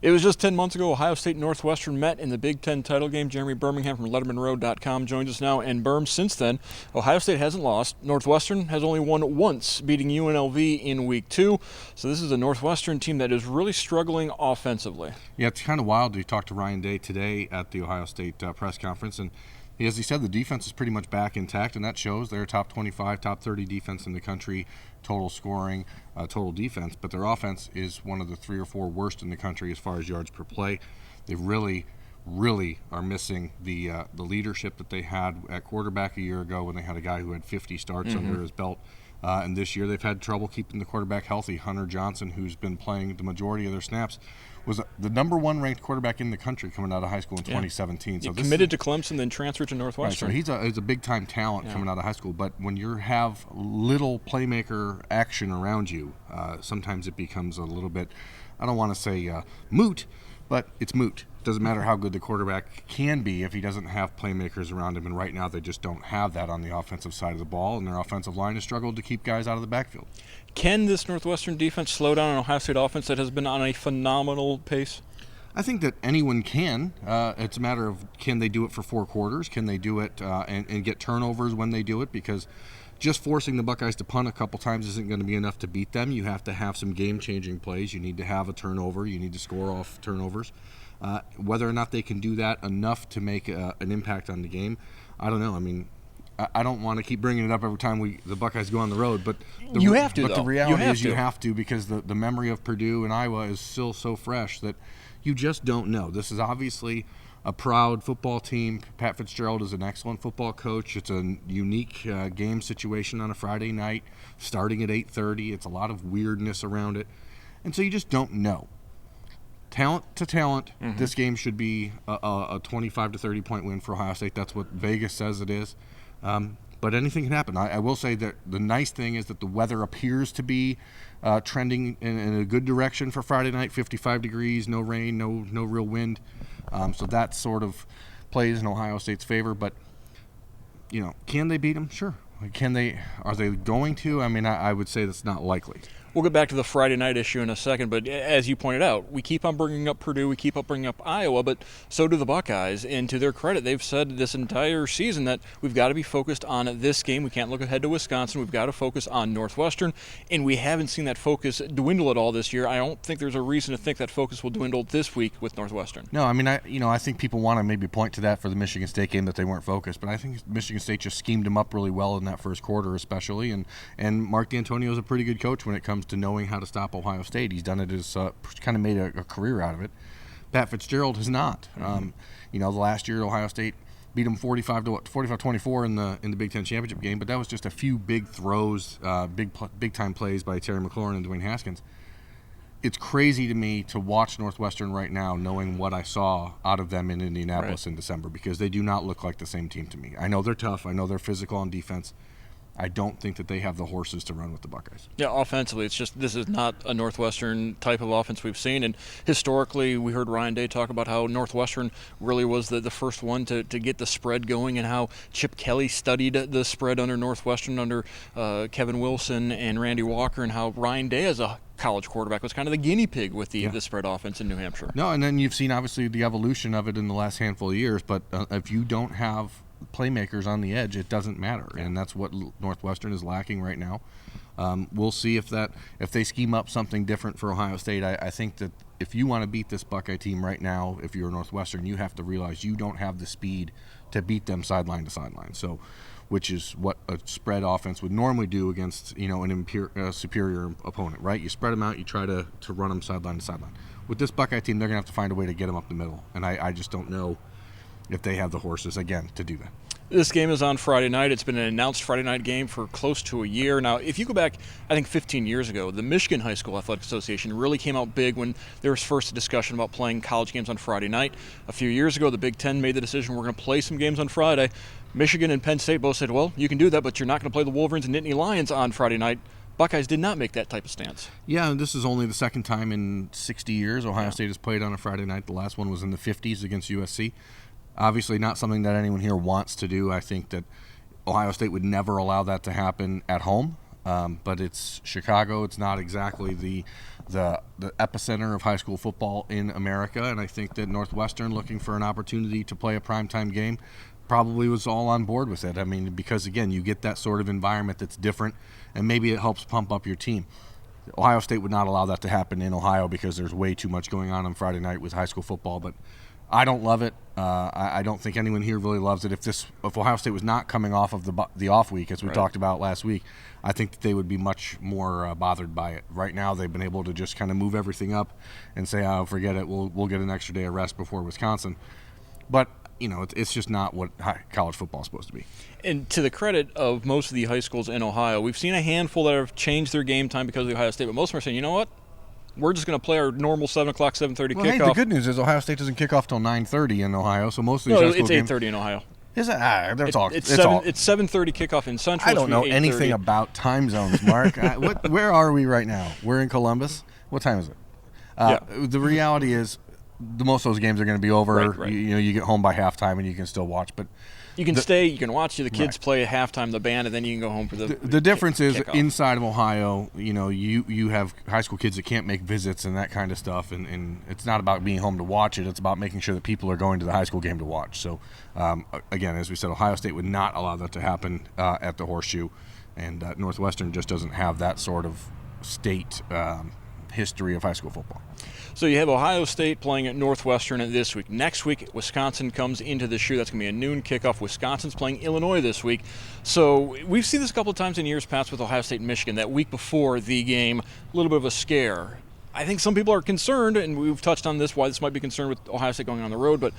It was just 10 months ago, Ohio State and Northwestern met in the Big Ten title game. Jeremy Birmingham from LettermanRoad.com joins us now. And Birm, since then, Ohio State hasn't lost. Northwestern has only won once, beating UNLV in Week 2. So this is a Northwestern team that is really struggling offensively. Yeah, it's kind of wild. We talked to Ryan Day today at the Ohio State press conference, and as he said, the defense is pretty much back intact, and that shows. They're top 25, top 30 defense in the country, total scoring, total defense, but their offense is one of the 3 or 4 worst in the country as far as yards per play. They really are missing the leadership that they had at quarterback a year ago when they had a guy who had 50 starts under his belt. And this year they've had trouble keeping the quarterback healthy. Hunter Johnson, who's been playing the majority of their snaps, was the number 1 ranked quarterback in the country coming out of high school in 2017. So committed to Clemson, then transferred to Northwestern. Right, so he's a big-time talent coming out of high school. But when you have little playmaker action around you, sometimes it becomes a little bit, I don't want to say moot, but it's moot. It doesn't matter how good the quarterback can be if he doesn't have playmakers around him, and right now they just don't have that on the offensive side of the ball, and their offensive line has struggled to keep guys out of the backfield. Can this Northwestern defense slow down an Ohio State offense that has been on a phenomenal pace? I think that anyone can. It's a matter of, can they do it for 4 quarters? Can they do it and get turnovers when they do it? Because just forcing the Buckeyes to punt a couple times isn't going to be enough to beat them. You have to have some game-changing plays. You need to have a turnover. You need to score off turnovers. Whether or not they can do that enough to make an impact on the game, I don't know. I mean, I don't want to keep bringing it up every time the Buckeyes go on the road, but the reality is you have to, because the memory of Purdue and Iowa is still so fresh that you just don't know. This is obviously a proud football team. Pat Fitzgerald is an excellent football coach. It's a unique game situation on a Friday night, starting at 8:30. It's a lot of weirdness around it, and so you just don't know. Talent to talent, this game should be a 25 to 30 point win for Ohio State. That's what Vegas says it is. But anything can happen. I will say that the nice thing is that the weather appears to be trending in a good direction for Friday night. 55 degrees, no rain, no real wind. So that sort of plays in Ohio State's favor. But, can they beat them? Sure. Are they going to? I mean, I would say that's not likely. We'll get back to the Friday night issue in a second, but as you pointed out, we keep on bringing up Purdue, we keep on bringing up Iowa, but so do the Buckeyes, and to their credit, they've said this entire season that we've got to be focused on this game. We can't look ahead to Wisconsin. We've got to focus on Northwestern, and we haven't seen that focus dwindle at all this year. I don't think there's a reason to think that focus will dwindle this week with Northwestern. No, I mean, I think people want to maybe point to that for the Michigan State game, that they weren't focused, but I think Michigan State just schemed them up really well in that first quarter especially, and Mark D'Antonio is a pretty good coach when it comes to knowing how to stop Ohio State. He's done it as kind of made a career out of it. Pat Fitzgerald has not. The last year Ohio State beat them 45-24 in the Big Ten championship game, but that was just a few big throws, big time plays by Terry McLaurin and Dwayne Haskins. It's crazy to me to watch Northwestern right now, knowing what I saw out of them in Indianapolis in December, because they do not look like the same team to me. I know they're tough. I know they're physical on defense. I don't think that they have the horses to run with the Buckeyes. Yeah, offensively, it's just this is not a Northwestern type of offense we've seen. And historically, we heard Ryan Day talk about how Northwestern really was the first one to get the spread going, and how Chip Kelly studied the spread under Northwestern under Kevin Wilson and Randy Walker, and how Ryan Day as a college quarterback was kind of the guinea pig with the spread offense in New Hampshire. No, and then you've seen obviously the evolution of it in the last handful of years, but if you don't have playmakers on the edge, it doesn't matter, and that's what Northwestern is lacking right now. We'll see if they scheme up something different for Ohio State. I think that if you want to beat this Buckeye team right now, if you're Northwestern, you have to realize you don't have the speed to beat them sideline to sideline. So, which is what a spread offense would normally do against an superior opponent, right? You spread them out, you try to run them sideline to sideline. With this Buckeye team, they're gonna have to find a way to get them up the middle, and I just don't know if they have the horses, again, to do that. This game is on Friday night. It's been an announced Friday night game for close to a year. Now, if you go back, I think 15 years ago, the Michigan High School Athletic Association really came out big when there was first a discussion about playing college games on Friday night. A few years ago, the Big Ten made the decision we're going to play some games on Friday. Michigan and Penn State both said, well, you can do that, but you're not going to play the Wolverines and Nittany Lions on Friday night. Buckeyes did not make that type of stance. Yeah, and this is only the second time in 60 years Ohio State has played on a Friday night. The last one was in the 50s against USC. Obviously not something that anyone here wants to do. I think that Ohio State would never allow that to happen at home. but it's Chicago. It's not exactly the epicenter of high school football in America, and I think that Northwestern, looking for an opportunity to play a primetime game, probably was all on board with it. I mean, because again, you get that sort of environment that's different, and maybe it helps pump up your team. Ohio State would not allow that to happen in Ohio because there's way too much going on Friday night with high school football, but I don't love it. I don't think anyone here really loves it. If Ohio State was not coming off of the off week, as we talked about last week, I think that they would be much more bothered by it. Right now, they've been able to just kind of move everything up and say, "Oh, forget it. We'll get an extra day of rest before Wisconsin." But it's just not what college football is supposed to be. And to the credit of most of the high schools in Ohio, we've seen a handful that have changed their game time because of Ohio State, but most of them are saying, you know what? We're just going to play our normal 7 o'clock, 7:30 kickoff. Hey, the good news is Ohio State doesn't kick off till 9:30 in Ohio, so most of these high school games... it's 8:30 in Ohio. Is it? It's 7:30 kickoff in Central. I don't know anything about time zones, Mark. Where are we right now? We're in Columbus. What time is it? The reality is, most of those games are going to be over. Right. You get home by halftime and you can still watch, but you can stay. You can watch the kids play at halftime, the band, and then you can go home for the difference is kickoff. Inside of Ohio, you have high school kids that can't make visits and that kind of stuff, and it's not about being home to watch it. It's about making sure that people are going to the high school game to watch. So again, as we said, Ohio State would not allow that to happen at the Horseshoe, and Northwestern just doesn't have that sort of state history of high school football. So you have Ohio State playing at Northwestern this week. Next week, Wisconsin comes into the shoe. That's going to be a noon kickoff. Wisconsin's playing Illinois this week. So we've seen this a couple of times in years past with Ohio State and Michigan. That week before the game, a little bit of a scare. I think some people are concerned, and we've touched on this, why this might be concerned with Ohio State going on the road, but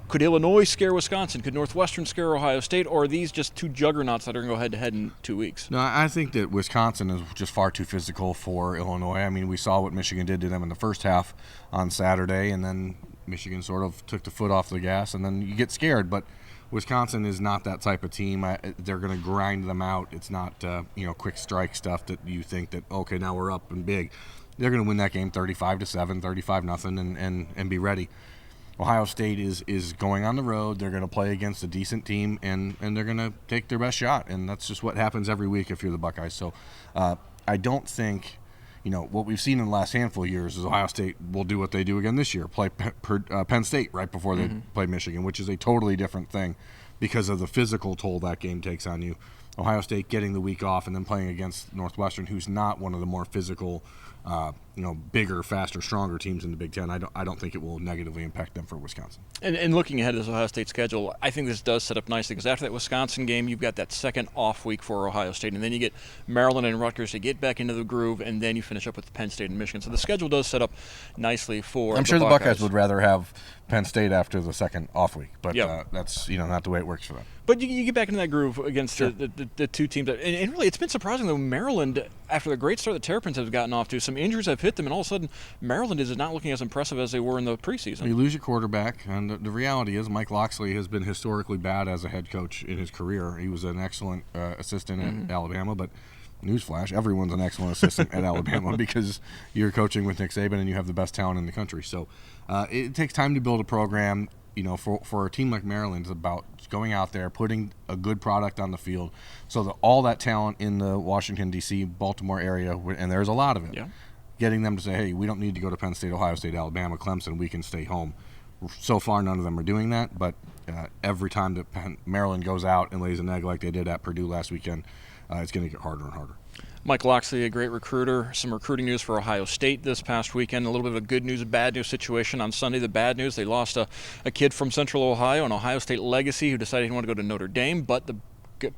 could Illinois scare Wisconsin? Could Northwestern scare Ohio State? Or are these just two juggernauts that are going to go head-to-head in 2 weeks? No, I think that Wisconsin is just far too physical for Illinois. I mean, we saw what Michigan did to them in the first half on Saturday, and then Michigan sort of took the foot off the gas, and then you get scared. But Wisconsin is not that type of team. They're going to grind them out. It's not quick strike stuff that you think that, okay, now we're up and big. They're going to win that game 35-7, 35-0, and be ready. Ohio State is going on the road. They're going to play against a decent team, and they're going to take their best shot. And that's just what happens every week if you're the Buckeyes. So I don't think, what we've seen in the last handful of years is Ohio State will do what they do again this year, play Penn State right before they play Michigan, which is a totally different thing because of the physical toll that game takes on you. Ohio State getting the week off and then playing against Northwestern, who's not one of the more physical, bigger, faster, stronger teams in the Big Ten. I don't think it will negatively impact them for Wisconsin. And looking ahead at this Ohio State schedule, I think this does set up nicely because after that Wisconsin game, you've got that second off week for Ohio State, and then you get Maryland and Rutgers to get back into the groove, and then you finish up with Penn State and Michigan. So the schedule does set up nicely for I'm sure the Buckeyes would rather have Penn State after the second off week, but that's not the way it works for them. But you get back into that groove against the two teams. And really, it's been surprising, though, Maryland, after the great start the Terrapins have gotten off to, some injuries have hit them, and all of a sudden, Maryland is not looking as impressive as they were in the preseason. You lose your quarterback, and the reality is Mike Loxley has been historically bad as a head coach in his career. He was an excellent assistant at Alabama, but newsflash, everyone's an excellent assistant at Alabama because you're coaching with Nick Saban and you have the best talent in the country. So it takes time to build a program. For a team like Maryland, it's about going out there, putting a good product on the field so that all that talent in the Washington, D.C., Baltimore area, and there's a lot of it, getting them to say, hey, we don't need to go to Penn State, Ohio State, Alabama, Clemson, we can stay home. So far, none of them are doing that, but every time that Maryland goes out and lays an egg like they did at Purdue last weekend, it's going to get harder and harder. Mike Loxley, a great recruiter. Some recruiting news for Ohio State this past weekend. A little bit of a good news, bad news situation on Sunday. The bad news, they lost a kid from Central Ohio, an Ohio State legacy, who decided he wanted to go to Notre Dame. But the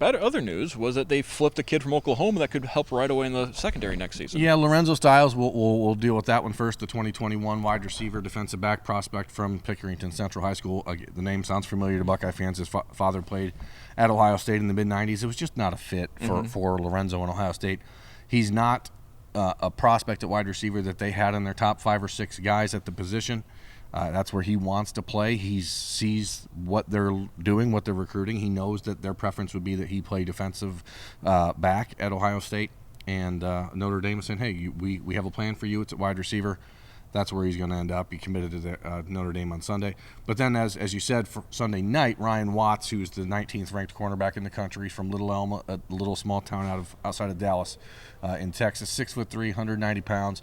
other news was that they flipped a kid from Oklahoma that could help right away in the secondary next season. Yeah, Lorenzo Styles, we'll deal with that one first. The 2021 wide receiver, defensive back prospect from Pickerington Central High School. The name sounds familiar to Buckeye fans. His father played at Ohio State in the mid-'90s. It was just not a fit for Lorenzo in Ohio State. He's not a prospect at wide receiver that they had in their top 5 or 6 guys at the position. That's where he wants to play. He sees what they're doing, what they're recruiting. He knows that their preference would be that he play defensive back at Ohio State. And Notre Dame is saying, hey, we have a plan for you. It's at wide receiver. that's where he's going to end up. He committed to the, Notre Dame on Sunday. But then, as you said, for Sunday night, Ryan Watts, who's the 19th ranked cornerback in the country from Little Elm, a little small town outside of Dallas in Texas, 6'3", 190 pounds.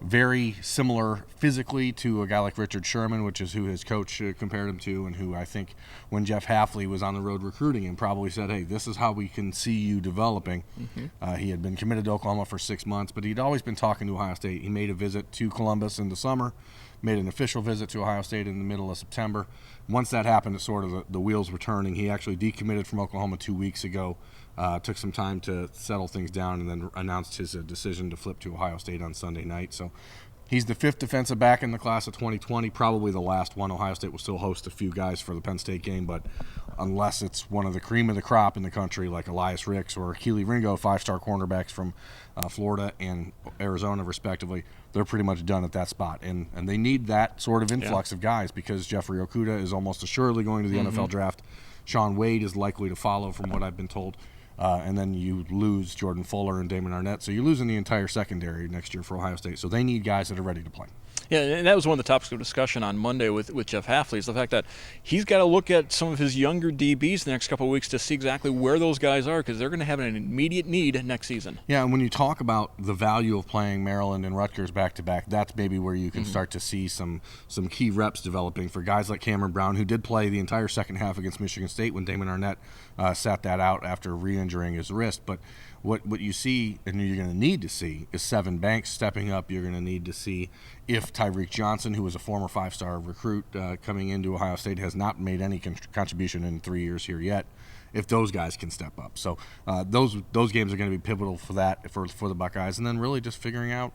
Very similar physically to a guy like Richard Sherman, which is who his coach compared him to, and who I think when Jeff Hafley was on the road recruiting him probably said, hey, this is how we can see you developing. He had been committed to Oklahoma for 6 months, but he'd always been talking to Ohio State. He made a visit to Columbus in the summer, made an official visit to Ohio State in the middle of September. Once that happened, it sort of the wheels were turning. He actually decommitted from Oklahoma 2 weeks ago. Took some time to settle things down and then announced his decision to flip to Ohio State on Sunday night. So he's the 5th defensive back in the class of 2020, probably the last one. Ohio State will still host a few guys for the Penn State game, but unless it's one of the cream of the crop in the country like Elias Ricks or Keely Ringo, 5-star cornerbacks from Florida and Arizona respectively, they're pretty much done at that spot. And they need that sort of influx of guys because Jeffrey Okudah is almost assuredly going to the NFL draft. Sean Wade is likely to follow from what I've been told. And then you lose Jordan Fuller and Damon Arnett. So you're losing the entire secondary next year for Ohio State. So they need guys that are ready to play. Yeah, and that was one of the topics of discussion on Monday with Jeff Hafley, is the fact that he's got to look at some of his younger DBs the next couple of weeks to see exactly where those guys are, because they're going to have an immediate need next season. Yeah, and when you talk about the value of playing Maryland and Rutgers back-to-back, that's maybe where you can start to see some key reps developing for guys like Cameron Brown, who did play the entire second half against Michigan State when Damon Arnett sat that out after re-injuring his wrist. But what you see, and you're going to need to see, is Sevin Banks stepping up. You're going to need to see if Tyreek Johnson, who was a former 5-star recruit coming into Ohio State, has not made any contribution in 3 years here yet, if those guys can step up. So those games are going to be pivotal for that, for the Buckeyes. And then really just figuring out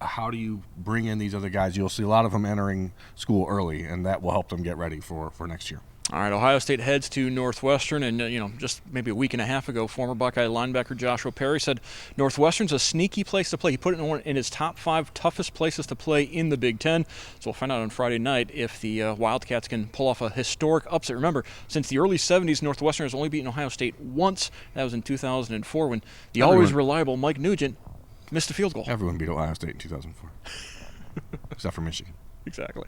how do you bring in these other guys. You'll see a lot of them entering school early, and that will help them get ready for next year. All right, Ohio State heads to Northwestern, and just maybe a week and a half ago, former Buckeye linebacker Joshua Perry said Northwestern's a sneaky place to play. He put it in his top 5 toughest places to play in the Big Ten. So we'll find out on Friday night if the Wildcats can pull off a historic upset. Remember, since the early 70s, Northwestern has only beaten Ohio State once. That was in 2004 when the always reliable Mike Nugent missed a field goal. Everyone beat Ohio State in 2004, except for Michigan. Exactly.